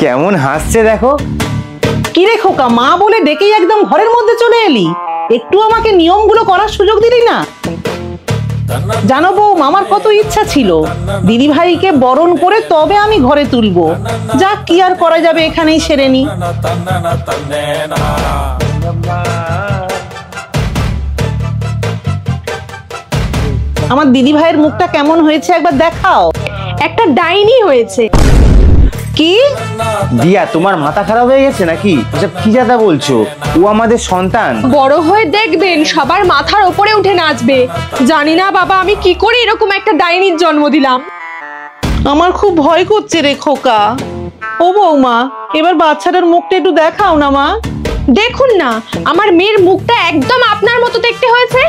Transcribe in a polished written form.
কেমন হাসছে দেখো। কি রে খোকা, মা বলে ডেকেই একদম ঘরের মধ্যে চলে এলি, একটু আমাকে নিয়মগুলো করার সুযোগ দিলি না? জানো বউ, আমার কত ইচ্ছা ছিল দিদি ভাইকে বরণ করে তবে আমি ঘরে তুলবো। যা কি আর করা যাবে, এখানেই সেরে নি। আমার দিদি ভাইয়ের মুখটা কেমন হয়েছে একবার দেখাও। একটা ডাইনি হয়েছে। কি দিয়া, তোমার মাথা খারাপ হয়ে গেছে নাকি? এসব কি যাতা বলছো? ও আমাদের সন্তান। বড় হয়ে দেখবেন সবার মাথার উপরে উঠে নাচবে। জানি না বাবা, আমি কি করে এরকম একটা ডাইনির জন্ম দিলাম। আমার খুব ভয় করছে রে খোকা। ও বৌমা, এবার বাচ্চাটার মুখটা একটু দেখাও না মা। দেখুন না, আমার মেয়ের মুখটা একদম আপনার মতো দেখতে হয়েছে।